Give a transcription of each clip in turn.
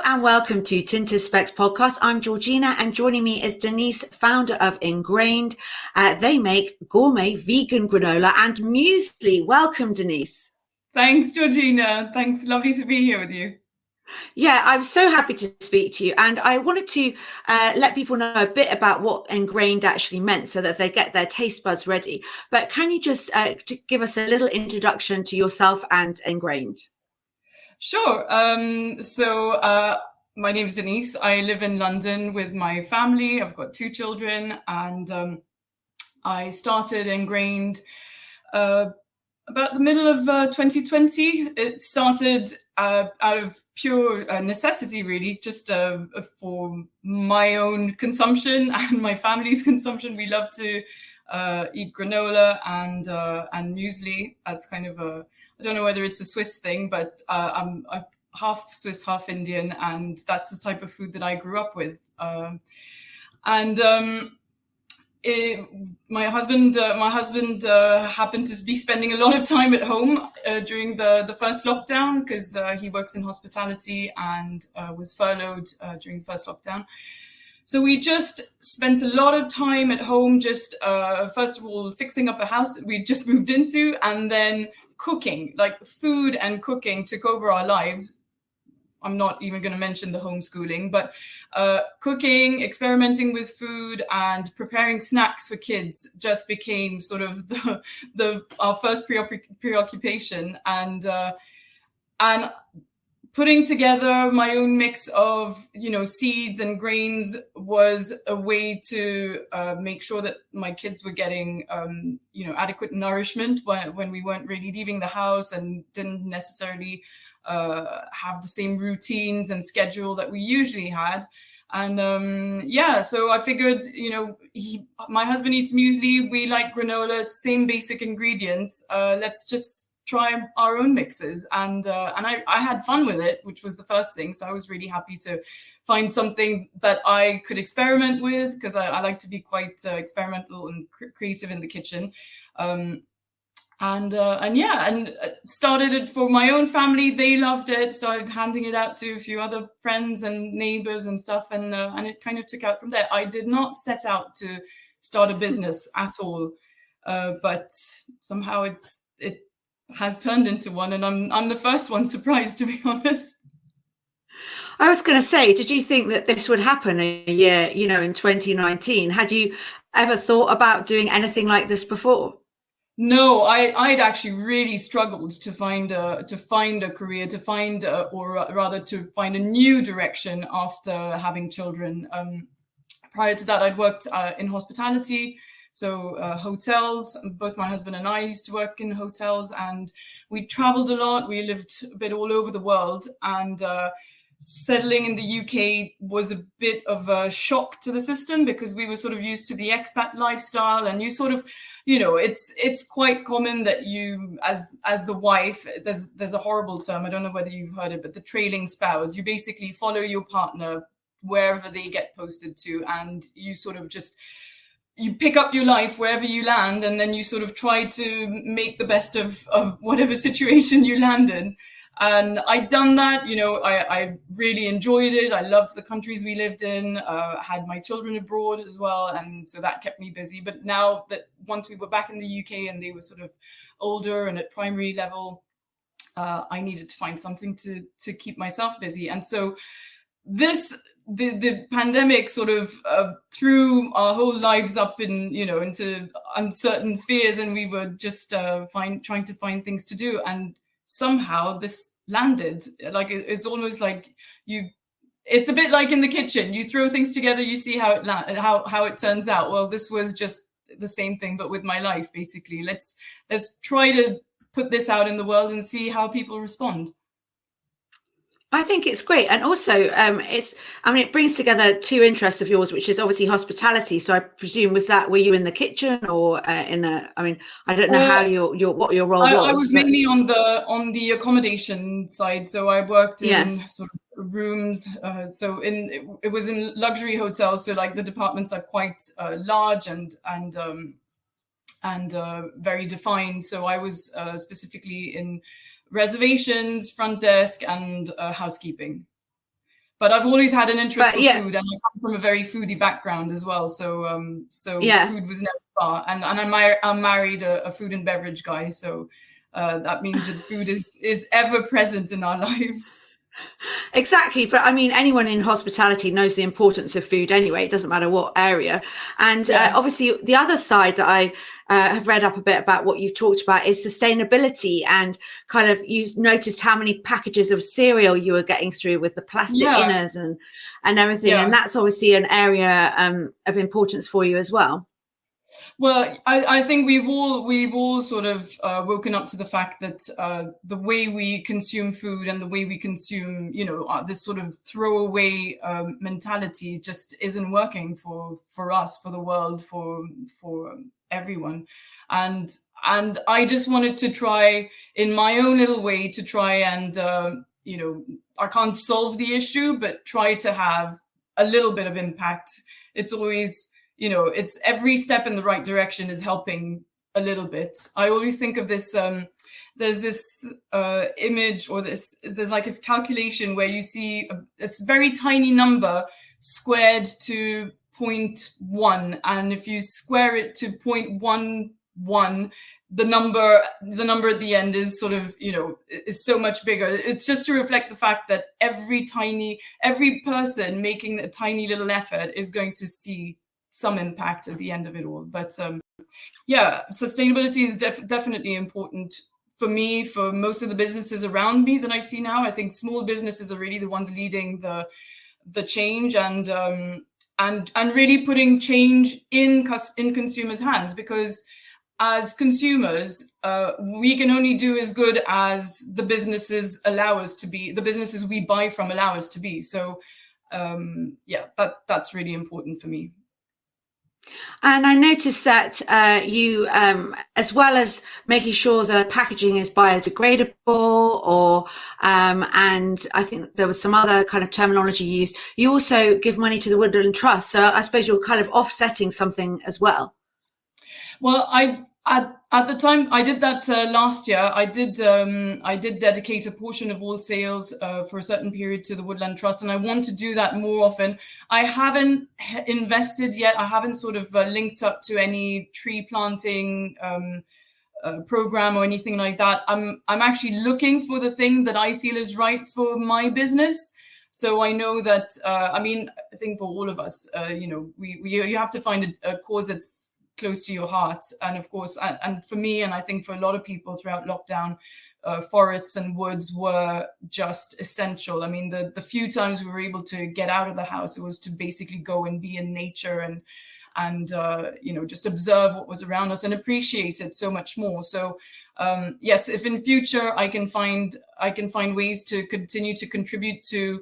and welcome to Tinted Specs Podcast. I'm Georgina, and joining me is Denise, founder of Engrained. They make gourmet vegan granola and muesli. Welcome, Denise. Thanks, Georgina. Thanks. Lovely to be here with you. Yeah, I'm so happy to speak to you. And I wanted to let people know a bit about what Engrained actually meant so that they get their taste buds ready. But can you just give us a little introduction to yourself and Engrained? Sure. My name is Denise. I live in London with my family. I've got 2 children, and I started Engrained about the middle of 2020. It started out of pure necessity, really, just for my own consumption and my family's consumption. We love to eat granola and muesli. That's kind of I don't know whether it's a Swiss thing, but I'm half Swiss, half Indian, and that's the type of food that I grew up with. My husband happened to be spending a lot of time at home during the first lockdown because he works in hospitality and was furloughed during the first lockdown. So we just spent a lot of time at home, just first of all fixing up a house that we just moved into, and then cooking. Like, food and cooking took over our lives. I'm not even going to mention the homeschooling, but cooking, experimenting with food, and preparing snacks for kids just became sort of our first preoccupation. And putting together my own mix of, seeds and grains was a way to make sure that my kids were getting, adequate nourishment when we weren't really leaving the house and didn't necessarily have the same routines and schedule that we usually had. And so I figured, my husband eats muesli, we like granola, it's the same basic ingredients. Let's just try our own mixes. And I had fun with it, which was the first thing. So I was really happy to find something that I could experiment with, because I like to be quite experimental and creative in the kitchen. And started it for my own family. They loved it. Started handing it out to a few other friends and neighbours and stuff, and it kind of took out from there. I did not set out to start a business at all, but somehow it has turned into one, and I'm the first one surprised, to be honest. I was going to say, did you think that this would happen a year, in 2019? Had you ever thought about doing anything like this before? No, I'd actually really struggled to find a career, to find a new direction after having children. Prior to that, I'd worked in hospitality, so hotels. Both my husband and I used to work in hotels, and we traveled a lot. We lived a bit all over the world, and settling in the UK was a bit of a shock to the system, because we were sort of used to the expat lifestyle, and you sort of, it's quite common that you, as the wife, there's a horrible term, I don't know whether you've heard it, but the trailing spouse. You basically follow your partner wherever they get posted to, and you sort of you pick up your life wherever you land, and then you sort of try to make the best of whatever situation you land in. And I'd done that, I really enjoyed it. I loved the countries we lived in, had my children abroad as well. And so that kept me busy. But now that once we were back in the UK and they were sort of older and at primary level, I needed to find something to keep myself busy. And so the pandemic sort of threw our whole lives up into uncertain spheres, and we were just trying to find things to do. And somehow this landed. Like, it's almost like it's a bit like in the kitchen. You throw things together, you see how it turns out. Well, this was just the same thing, but with my life, basically. Let's try to put this out in the world and see how people respond. I think it's great. And also it brings together 2 interests of yours, which is obviously hospitality. So I presume, were you in the kitchen or I don't know how what your role was. I was mainly on the accommodation side. So I worked in sort of rooms. It was in luxury hotels. So like the departments are quite large and very defined. So I was specifically in reservations, front desk, and housekeeping. but I've always had an interest for food, and I come from a very foodie background as well. So food was never far, and I'm married a food and beverage guy, so that means that food is ever present in our lives. Exactly. But I mean, anyone in hospitality knows the importance of food anyway. It doesn't matter what area. And obviously the other side that I have read up a bit about what you've talked about is sustainability, and kind of you noticed how many packages of cereal you were getting through with the plastic inners and everything. And that's obviously an area of importance for you as well. Well, I think we've all sort of woken up to the fact that the way we consume food and the way we consume, this sort of throwaway mentality just isn't working for us, for the world, for everyone. And I just wanted to try in my own little way to try and, I can't solve the issue, but try to have a little bit of impact. It's always, it's every step in the right direction is helping a little bit. I always think of this, there's this image, or there's like this calculation where you see it's a very tiny number squared to 0.1. And if you square it to 0.11, the number at the end is sort of, is so much bigger. It's just to reflect the fact that every person making a tiny little effort is going to see some impact at the end of it all. But sustainability is definitely important for me, for most of the businesses around me that I see now. I think small businesses are really the ones leading the change, and really putting change in consumers' hands, because as consumers, we can only do as good as the businesses allow us to be, the businesses we buy from allow us to be. So that's really important for me. And I noticed that you, as well as making sure the packaging is biodegradable, and I think there was some other kind of terminology used, you also give money to the Woodland Trust. So I suppose you're kind of offsetting something as well. Well, at the time I did that last year, I did dedicate a portion of all sales for a certain period to the Woodland Trust, and I want to do that more often. I haven't invested yet. I haven't sort of linked up to any tree planting program or anything like that. I'm actually looking for the thing that I feel is right for my business. So I know that I think for all of us, you have to find a cause that's close to your heart. And of course, and for me, and I think for a lot of people throughout lockdown, forests and woods were just essential. I mean, the few times we were able to get out of the house, it was to basically go and be in nature and just observe what was around us and appreciate it so much more. So yes, if in future I can find ways to continue to contribute to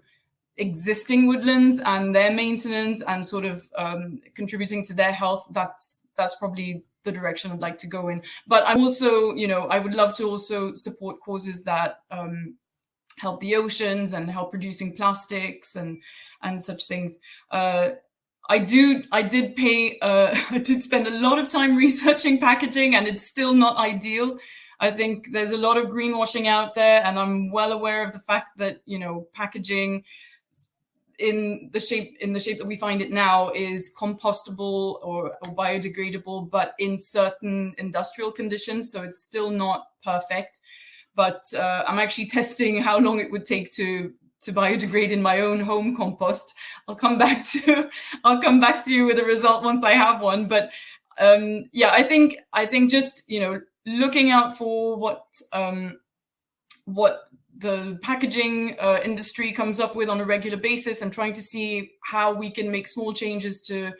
existing woodlands and their maintenance and sort of contributing to their health, that's probably the direction I'd like to go in. But I'm also, I would love to also support causes that help the oceans and help reducing plastics and such things. I did spend a lot of time researching packaging, and it's still not ideal. I think there's a lot of greenwashing out there, and I'm well aware of the fact that, packaging in the shape that we find it now is compostable or biodegradable, but in certain industrial conditions. So it's still not perfect, but I'm actually testing how long it would take to biodegrade in my own home compost. I'll come back to you with a result once I have one. But I think just, looking out for what the packaging industry comes up with on a regular basis, and trying to see how we can make small changes to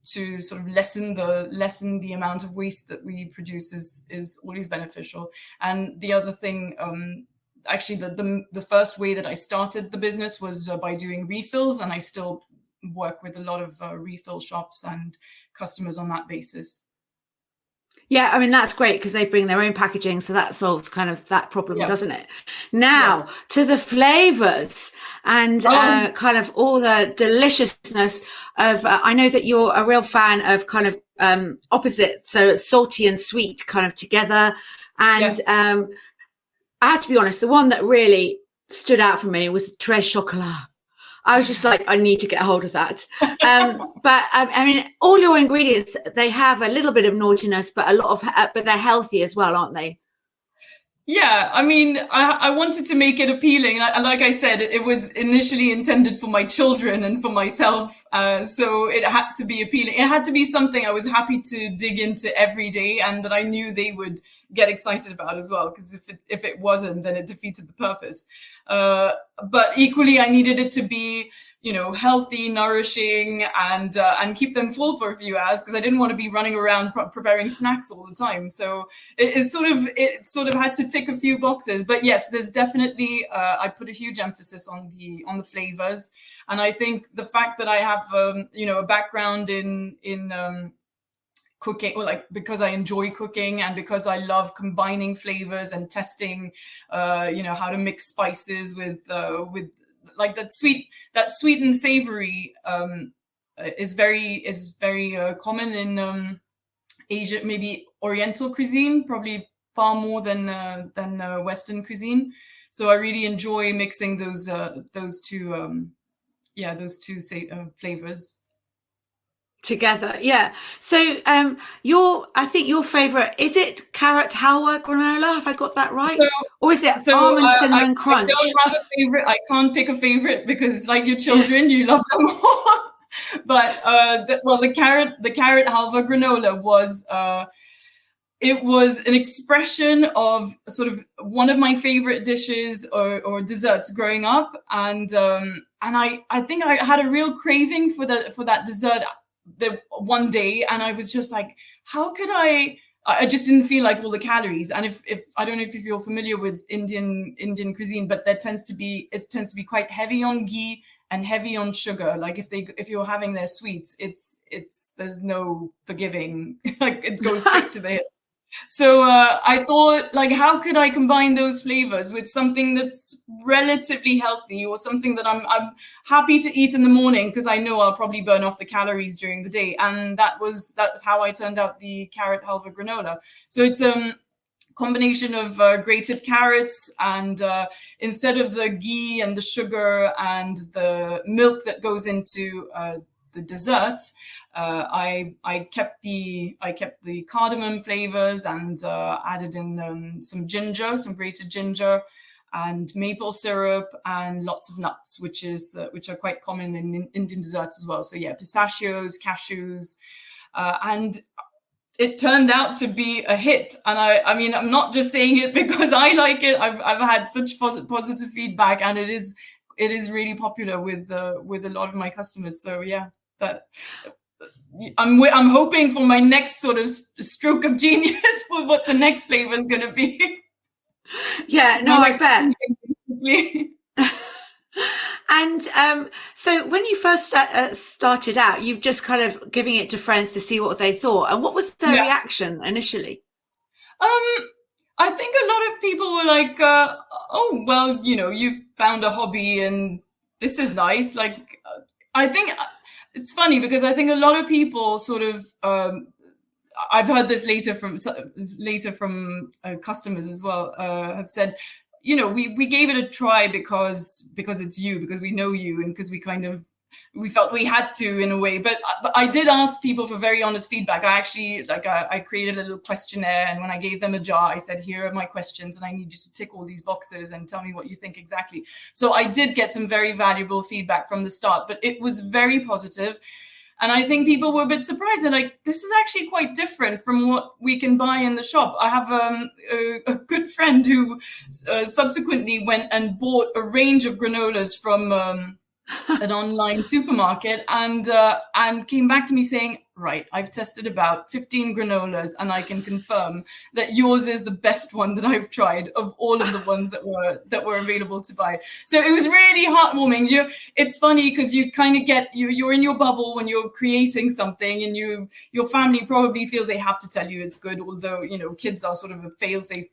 sort of lessen the amount of waste that we produce is always beneficial. And the other thing, actually the first way that I started the business was by doing refills, and I still work with a lot of refill shops and customers on that basis. Yeah, I mean, that's great because they bring their own packaging. So that solves kind of that problem, doesn't it? Now, to the flavors and kind of all the deliciousness of, I know that you're a real fan of kind of opposite. So salty and sweet kind of together. And I have to be honest, the one that really stood out for me was Très Chocolat. I was just like, I need to get a hold of that. But I mean, all your ingredients, they have a little bit of naughtiness, but but they're healthy as well, aren't they? Yeah, I mean, I wanted to make it appealing. Like I said, it was initially intended for my children and for myself. So it had to be appealing. It had to be something I was happy to dig into every day and that I knew they would get excited about as well. Because if it wasn't, then it defeated the purpose. But equally, I needed it to be, healthy, nourishing, and keep them full for a few hours because I didn't want to be running around preparing snacks all the time. So it sort of had to tick a few boxes. But yes, there's definitely I put a huge emphasis on the flavors, and I think the fact that I have a background in cooking, or like because I enjoy cooking and because I love combining flavors and testing, how to mix spices with like that sweet and savory is very common in Asia, maybe Oriental cuisine, probably far more than Western cuisine. So I really enjoy mixing those two flavors together. Yeah. So I think your favorite, is it carrot halwa granola? Have I got that right? Or is it almond cinnamon crunch? I don't have a favorite. I can't pick a favorite because it's like your children, you love them all. But the carrot halva granola was it was an expression of sort of one of my favorite dishes or desserts growing up, and I think I had a real craving for that dessert the one day, and I was just like, how could I just didn't feel like all the calories. And if I don't know if you're familiar with Indian cuisine, but it tends to be quite heavy on ghee and heavy on sugar. Like if you're having their sweets, it's there's no forgiving. Like it goes straight to the hips. So I thought, like, how could I combine those flavors with something that's relatively healthy or something that I'm happy to eat in the morning because I know I'll probably burn off the calories during the day. And that's how I turned out the carrot halva granola. So it's combination of grated carrots and instead of the ghee and the sugar and the milk that goes into the dessert, I kept the cardamom flavors and added in some grated ginger, and maple syrup and lots of nuts, which are quite common in Indian desserts as well. So yeah, pistachios, cashews, and it turned out to be a hit. And I mean, I'm not just saying it because I like it. I've had such positive feedback, and it is really popular with a lot of my customers. So yeah, that. I'm hoping for my next sort of stroke of genius for what the next flavor is going to be. Yeah, no, I bet. And so when you first started out, you just kind of giving it to friends to see what they thought. And what was their reaction initially? I think a lot of people were like, oh, well, you've found a hobby and this is nice. Like, I think... It's funny because I think a lot of people sort of, I've heard this later from customers as well, have said, we gave it a try because it's you, because we know you, and because we felt we had to in a way. But I did ask people for very honest feedback. I actually, I created a little questionnaire, and when I gave them a jar, I said, here are my questions, and I need you to tick all these boxes and tell me what you think exactly. So I did get some very valuable feedback from the start, but it was very positive. And I think people were a bit surprised. They're like, this is actually quite different from what we can buy in the shop. I have a good friend who subsequently went and bought a range of granolas from an online supermarket and came back to me saying, right, I've tested about 15 granolas and I can confirm that yours is the best one that I've tried of all of the ones that were available to buy. So it was really heartwarming. It's funny because you kind of get, you're in your bubble when you're creating something, and your family probably feels they have to tell you it's good, although, kids are sort of a fail-safe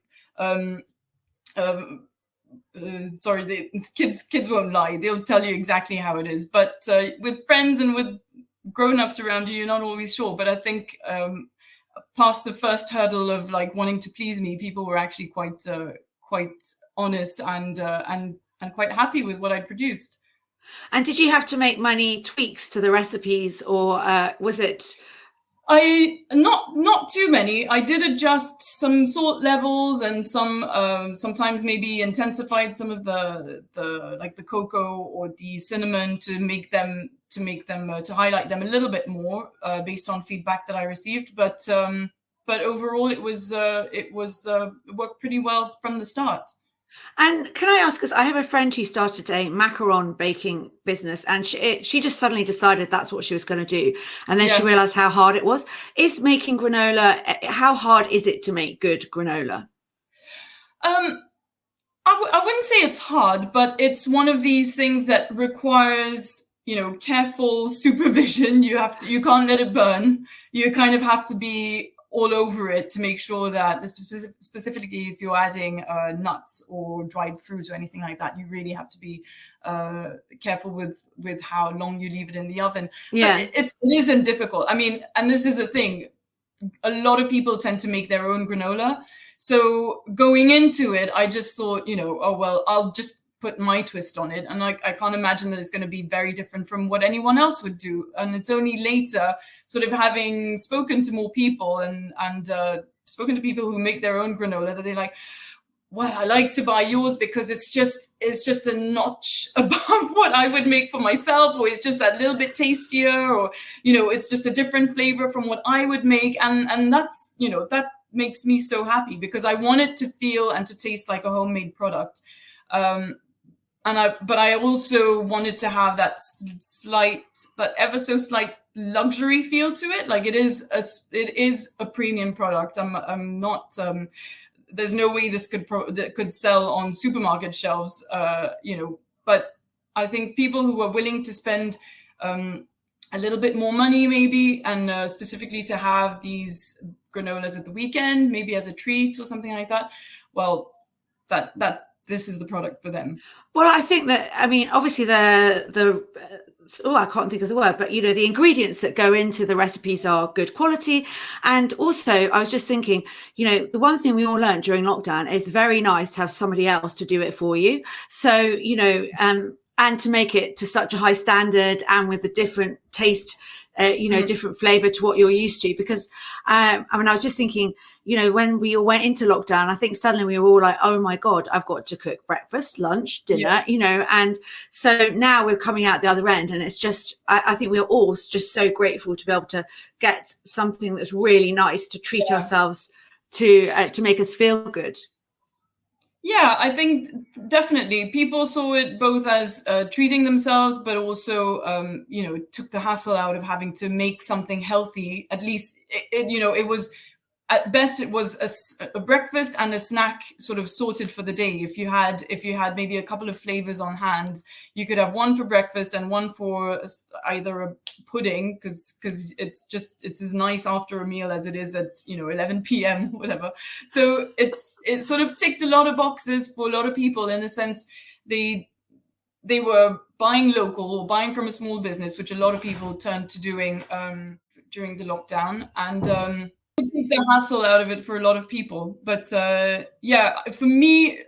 kids won't lie. They'll tell you exactly how it is. But with friends and with grown-ups around you, you're not always sure. But I think past the first hurdle of like wanting to please me, people were actually quite honest and quite happy with what I produced. And did you have to make many tweaks to the recipes, or was it? Not too many. I did adjust some salt levels and some sometimes maybe intensified some of the like the cocoa or the cinnamon to highlight them a little bit more based on feedback that I received. But overall it worked pretty well from the start. And can I ask, because I have a friend who started a macaron baking business, and she just suddenly decided that's what she was going to do. And then she realized how hard it was. Is making granola, how hard is it to make good granola? I wouldn't say it's hard, but it's one of these things that requires, careful supervision. You can't let it burn. You kind of have to be all over it to make sure that, specifically if you're adding nuts or dried fruit or anything like that, you really have to be careful with how long you leave it in the oven. Yeah, but it isn't difficult. I mean, and this is the thing, a lot of people tend to make their own granola. So going into it, I just thought, oh, well, I'll just put my twist on it. And I can't imagine that it's going to be very different from what anyone else would do. And it's only later, sort of having spoken to more people and spoken to people who make their own granola, that they're like, well, I like to buy yours because it's just a notch above what I would make for myself, or it's just that little bit tastier, or, it's just a different flavor from what I would make. And that's, that makes me so happy, because I want it to feel and to taste like a homemade product. But I also wanted to have that ever so slight luxury feel to it. Like it is a premium product. I'm not. There's no way this could sell on supermarket shelves. But I think people who are willing to spend a little bit more money, maybe, and specifically to have these granolas at the weekend, maybe as a treat or something like that. Well, that this is the product for them. Well, I think that, obviously I can't think of the word, but the ingredients that go into the recipes are good quality. And also I was just thinking, the one thing we all learned during lockdown is very nice to have somebody else to do it for you. So, and to make it to such a high standard and with a different taste, different flavor to what you're used to. Because, I was just thinking, when we all went into lockdown, I think suddenly we were all like, oh my God, I've got to cook breakfast, lunch, dinner, yes. And so now we're coming out the other end, and it's just, I think we're all just so grateful to be able to get something that's really nice to treat ourselves to make us feel good. Yeah, I think definitely people saw it both as treating themselves, but also, took the hassle out of having to make something healthy. At least, it was, at best, it was a breakfast and a snack sort of sorted for the day. If you had maybe a couple of flavors on hand, you could have one for breakfast and one for either a pudding, because it's as nice after a meal as it is at 11 p.m. whatever. So it sort of ticked a lot of boxes for a lot of people, in the sense they were buying local or buying from a small business, which a lot of people turned to doing during the lockdown, and take the hassle out of it for a lot of people. But for me,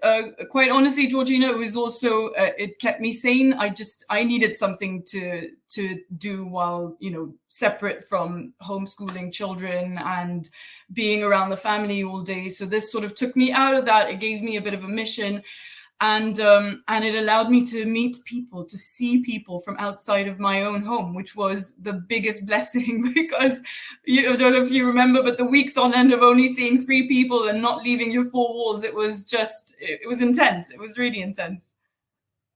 quite honestly, Georgina, it was also it kept me sane. I needed something to do while separate from homeschooling children and being around the family all day. So this sort of took me out of that. It gave me a bit of a mission. And it allowed me to meet people, to see people from outside of my own home, which was the biggest blessing, because I don't know if you remember, but the weeks on end of only seeing 3 people and not leaving your 4 walls, it was intense. It was really intense.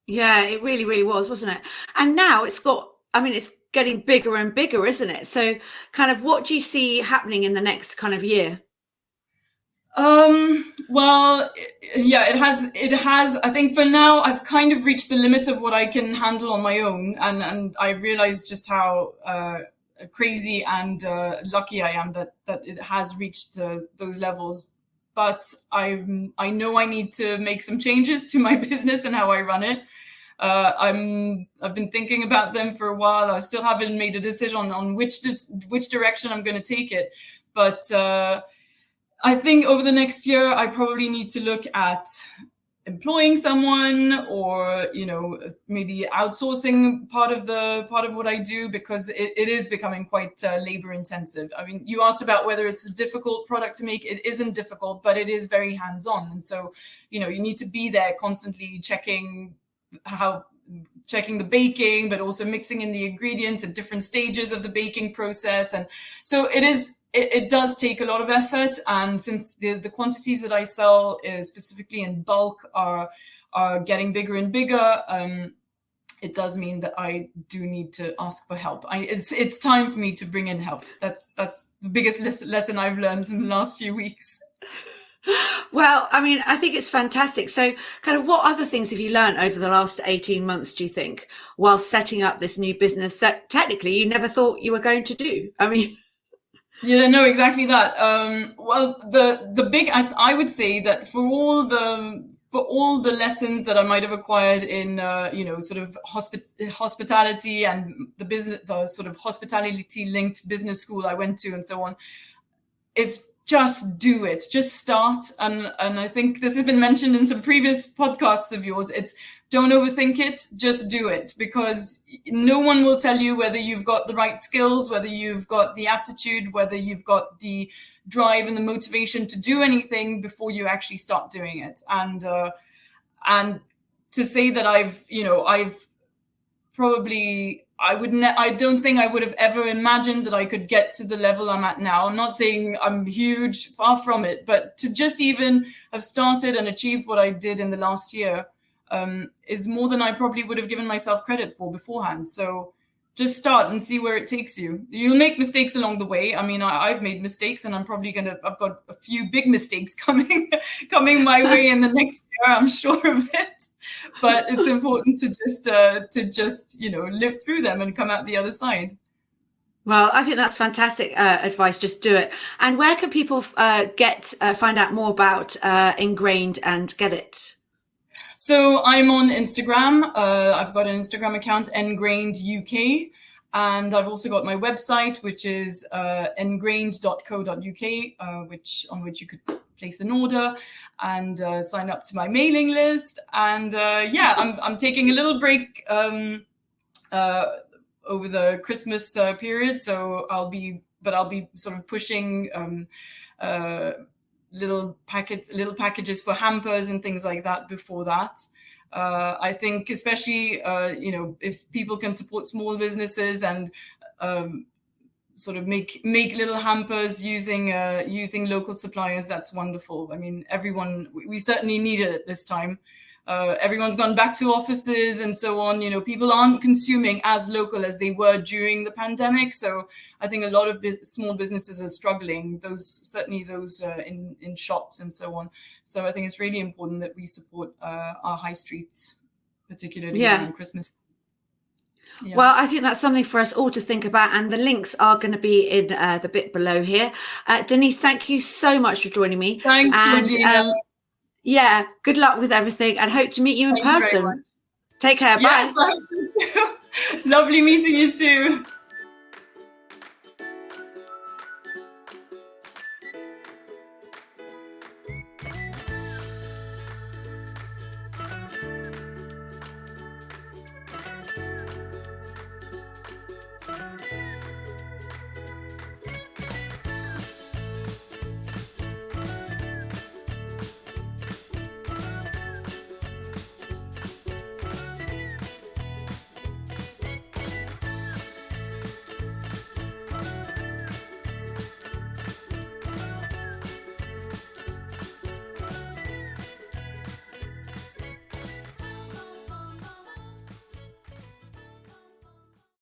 Yeah, it really, really was, wasn't it? And now it's getting bigger and bigger, isn't it? So kind of what do you see happening in the next kind of year? Well, yeah, it has, I think for now, I've kind of reached the limit of what I can handle on my own. And I realized just how, crazy and, lucky I am that it has reached, those levels. But I know I need to make some changes to my business and how I run it. I've been thinking about them for a while. I still haven't made a decision on which direction I'm going to take it. But, I think over the next year, I probably need to look at employing someone, or maybe outsourcing part of what I do, because it is becoming quite labor intensive. I mean, you asked about whether it's a difficult product to make. It isn't difficult, but it is very hands-on, and so you need to be there constantly checking the baking, but also mixing in the ingredients at different stages of the baking process. And so it does take a lot of effort. And since the quantities that I sell specifically in bulk are getting bigger and bigger, it does mean that I do need to ask for help. It's time for me to bring in help. That's the biggest lesson I've learned in the last few weeks. Well, I mean, I think it's fantastic. So kind of what other things have you learned over the last 18 months, do you think, while setting up this new business that technically you never thought you were going to do? I mean... Yeah, no, exactly that. Well, the big, I would say that for all the lessons that I might have acquired in, sort of hospitality and the sort of hospitality linked business school I went to and so on, it's just do it, just start. And I think this has been mentioned in some previous podcasts of yours. It's don't overthink it, just do it, because no one will tell you whether you've got the right skills, whether you've got the aptitude, whether you've got the drive and the motivation to do anything before you actually start doing it. And to say that I've probably, I don't think I would have ever imagined that I could get to the level I'm at now. I'm not saying I'm huge, far from it, but to just even have started and achieved what I did in the last year is more than I probably would have given myself credit for beforehand. So just start and see where it takes you. You'll make mistakes along the way. I mean, I've made mistakes, and I've got a few big mistakes coming my way in the next year, I'm sure of it. But it's important to just live through them and come out the other side. Well, I think that's fantastic advice. Just do it. And where can people find out more about Engrained and get it? So I'm on Instagram. I've got an Instagram account, Engrained UK. And I've also got my website, which is engrained.co.uk, on which you could place an order and sign up to my mailing list. And I'm taking a little break over the Christmas period. So I'll be sort of pushing little packages for hampers and things like that before that. I think especially if people can support small businesses and sort of make little hampers using local suppliers, that's wonderful. I mean, we certainly need it at this time. Everyone's gone back to offices and so on. People aren't consuming as local as they were during the pandemic. So I think a lot of small businesses are struggling, those in shops and so on. So I think it's really important that we support our high streets, particularly around Christmas. Yeah. Well, I think that's something for us all to think about, and the links are going to be in the bit below here. Denise, thank you so much for joining me. Thanks, Georgina. Yeah, good luck with everything, and hope to meet you in person. Take care. Yes, bye. Lovely meeting you too.